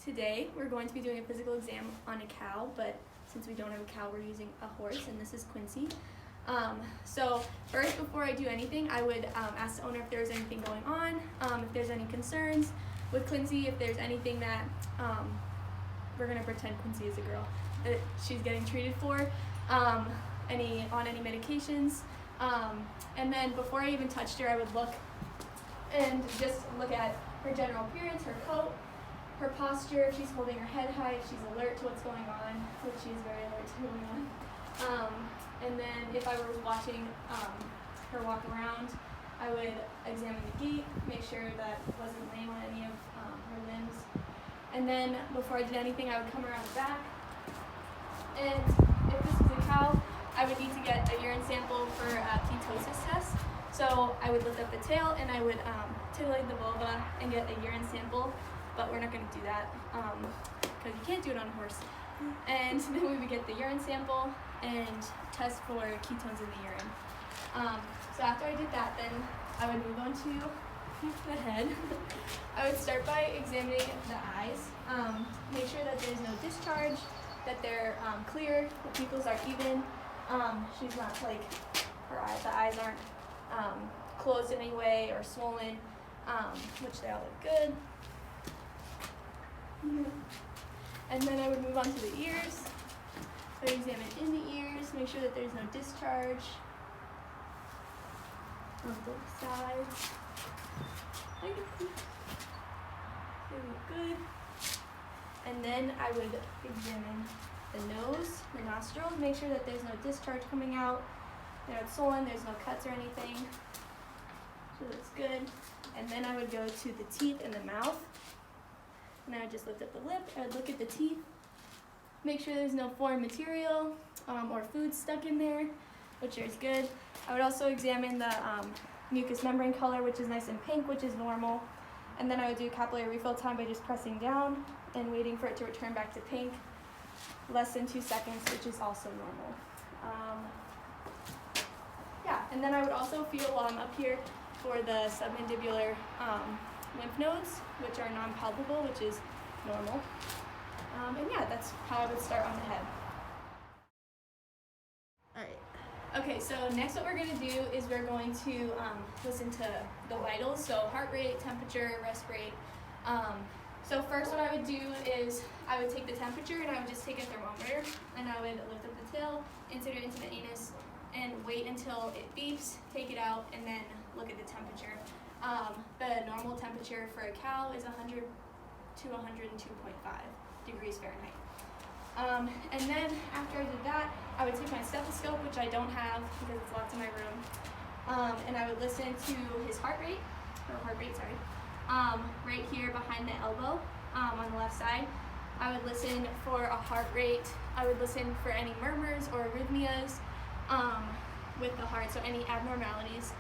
Today we're going to be doing a physical exam on a cow, but since we don't have a cow, we're using a horse, and this is Quincy. So first, before I do anything, I would ask the owner if there's anything going on, if there's any concerns with Quincy, if there's anything that, we're gonna pretend Quincy is a girl, that she's getting treated for, any medications. And then before I even touched her, I would look at her general appearance, her coat, her posture, if she's holding her head high, if she's alert to what's going on, which she is very alert to what's going on. And then if I were watching her walk around, I would examine the gait, make sure that it wasn't lame on any of her limbs. And then before I did anything, I would come around the back. And if this was a cow, I would need to get a urine sample for a ketosis test. So I would lift up the tail and I would titillate the vulva and get a urine sample, but we're not going to do that because you can't do it on a horse. And then we would get the urine sample and test for ketones in the urine. So after I did that, then I would move on to the head. I would start by examining the eyes, make sure that there's no discharge, that they're clear, the pupils are even. She's not like, the eyes aren't closed in any way or swollen, which they all look good. And then I would move on to the ears. So I examine in the ears, make sure that there's no discharge on both sides. They look good. And then I would examine the nose, the nostril, make sure that there's no discharge coming out. They're not swollen, there's no cuts or anything. So that's good. And then I would go to the teeth and the mouth. And I would just lift up the lip, I would look at the teeth, make sure there's no foreign material or food stuck in there, which is good. I would also examine the mucous membrane color, which is nice and pink, which is normal. And then I would do capillary refill time by just pressing down and waiting for it to return back to pink, less than 2 seconds, which is also normal. And then I would also feel while I'm up here for the submandibular lymph nodes, which are non-palpable, which is normal. And yeah, that's how I would start on the head. Alright. Okay, so next what we're going to do is we're going to listen to the vitals, so heart rate, temperature, rest rate. So first what I would do is I would take the temperature and I would just take a thermometer and I would lift up the tail, insert it into the anus, and wait until it beeps, take it out, and then look at the temperature. The normal temperature for a cow is 100 to 102.5 degrees Fahrenheit. And then after I did that, I would take my stethoscope, which I don't have because it's locked in my room, and I would listen to his heart rate, right here behind the elbow on the left side. I would listen for a heart rate. I would listen for any murmurs or arrhythmias with the heart, so any abnormalities.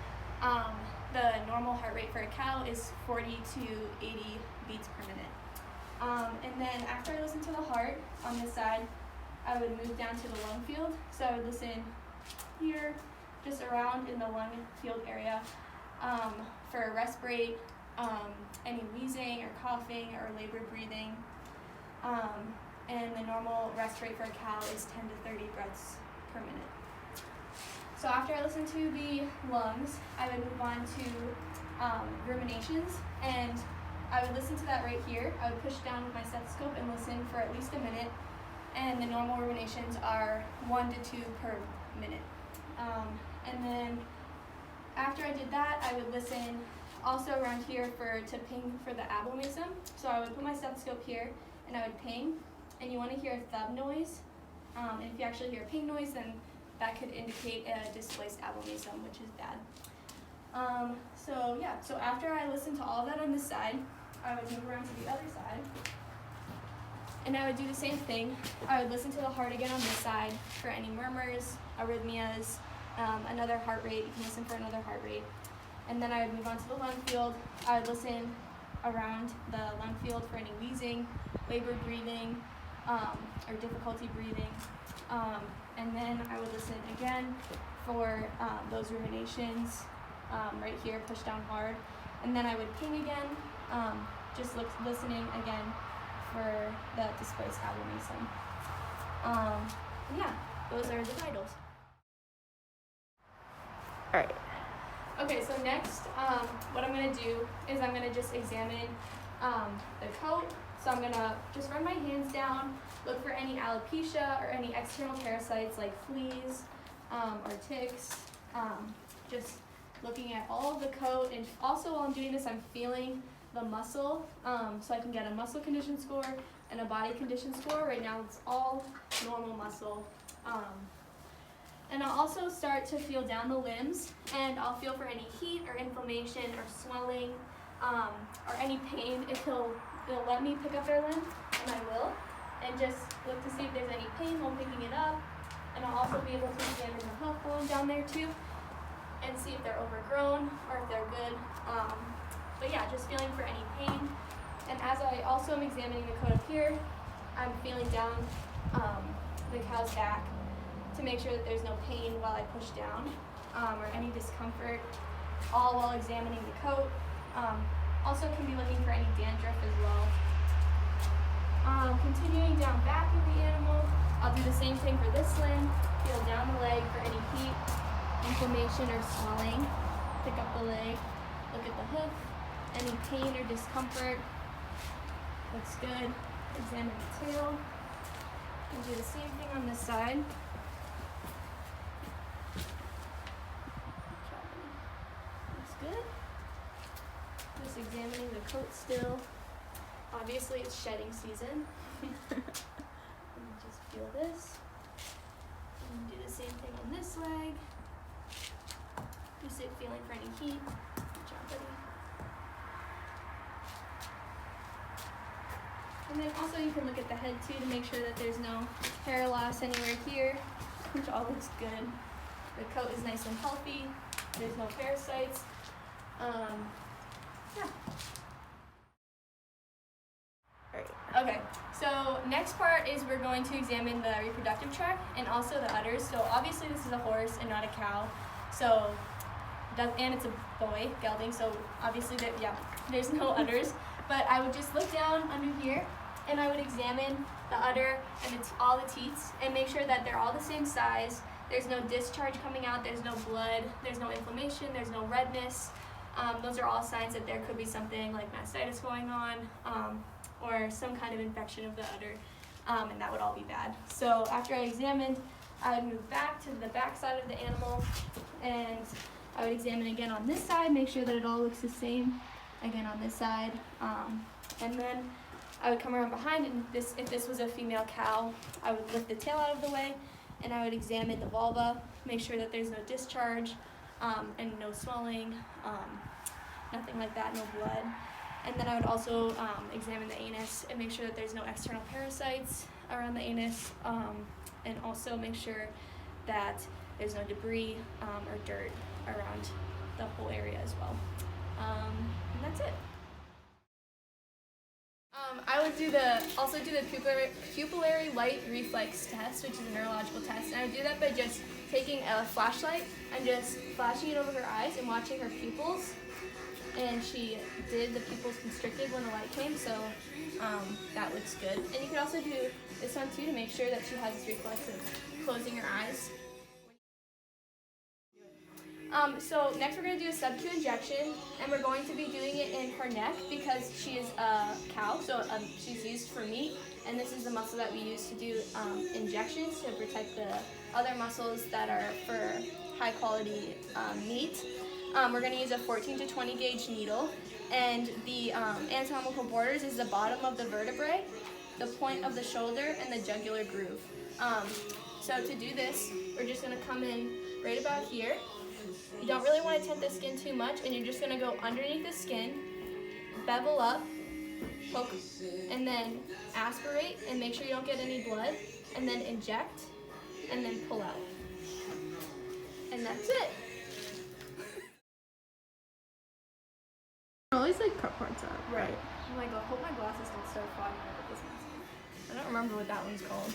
The normal heart rate for a cow is 40 to 80 beats per minute. And then after I listen to the heart on this side, I would move down to the lung field. So I would listen here, just around in the lung field area for a rest rate, any wheezing or coughing or labored breathing. And the normal rest rate for a cow is 10 to 30 breaths per minute. So after I listen to the lungs, I would move on to ruminations, and I would listen to that right here. I would push down with my stethoscope and listen for at least a minute, and the normal ruminations are 1 to 2 per minute. And then after I did that, I would listen also around here to ping for the abomasum. So I would put my stethoscope here, and I would ping, and you want to hear a thud noise. And if you actually hear a ping noise, then that could indicate a displaced abomasum, which is bad. So after I listened to all of that on this side, I would move around to the other side, and I would do the same thing. I would listen to the heart again on this side for any murmurs, arrhythmias, another heart rate. You can listen for another heart rate. And then I would move on to the lung field. I would listen around the lung field for any wheezing, labored breathing, or difficulty breathing. And then I would listen again for those ruminations right here, push down hard. And then I would ping again, just listening again for the displaced abomasum. Yeah, those are the vitals. All right. Okay, so next, what I'm gonna do is I'm gonna just examine the coat. So I'm gonna just run my hands down, look for any alopecia or any external parasites like fleas or ticks. Just looking at all of the coat, and also while I'm doing this, I'm feeling the muscle, so I can get a muscle condition score and a body condition score. Right now it's all normal muscle. And I'll also start to feel down the limbs, and I'll feel for any heat or inflammation or swelling or any pain. If they'll let me pick up their limb, and I will, and just look to see if there's any pain while picking it up. And I'll also be able to examine the hoof bone down there too, and see if they're overgrown or if they're good. But yeah, just feeling for any pain. And as I also am examining the coat up here, I'm feeling down the cow's back to make sure that there's no pain while I push down or any discomfort, all while examining the coat. Also can be looking for any dandruff as well. Continuing down back of the animal, I'll do the same thing for this limb. Feel down the leg for any heat, inflammation, or swelling. Pick up the leg, look at the hoof, any pain or discomfort. Looks good. Examine the tail. And do the same thing on this side. Looks good. Just examining the coat still. Obviously it's shedding season. And just feel this. And do the same thing on this leg. Just feeling for any heat. Good job, buddy. And then also you can look at the head too to make sure that there's no hair loss anywhere here, which all looks good. The coat is nice and healthy. There's no parasites. Yeah. Okay, so next part is we're going to examine the reproductive tract and also the udders. So obviously this is a horse and not a cow. So, and it's a boy, gelding, so obviously there's no udders. But I would just look down under here and I would examine the udder and all the teats and make sure that they're all the same size. There's no discharge coming out, there's no blood, there's no inflammation, there's no redness. Those are all signs that there could be something like mastitis going on or some kind of infection of the udder, and that would all be bad. So after I examined, I would move back to the back side of the animal, and I would examine again on this side, make sure that it all looks the same, again on this side, and then I would come around behind, and if this was a female cow, I would lift the tail out of the way, and I would examine the vulva, make sure that there's no discharge, and no swelling, nothing like that, no blood. And then I would also examine the anus and make sure that there's no external parasites around the anus, and also make sure that there's no debris or dirt around the whole area as well. And that's it. I would also do the pupillary light reflex test, which is a neurological test. And I would do that by just taking a flashlight and just flashing it over her eyes and watching her pupils. And she did, the pupils constricted when the light came, so that looks good. And you can also do this one too to make sure that she has this reflex of closing her eyes. So next we're going to do a sub-Q injection, and we're going to be doing it in her neck because she is a cow, so she's used for meat, and this is the muscle that we use to do injections to protect the other muscles that are for high quality meat. We're going to use a 14 to 20 gauge needle, and the anatomical borders is the bottom of the vertebrae, the point of the shoulder, and the jugular groove. So to do this, we're just going to come in right about here. You don't really want to tent the skin too much, and you're just going to go underneath the skin, bevel up, poke, and then aspirate and make sure you don't get any blood, and then inject, and then pull out. And that's it. I always like cut parts out. Right. I'm like, I hope my glasses don't start fogging up at this one. I don't remember what that one's called.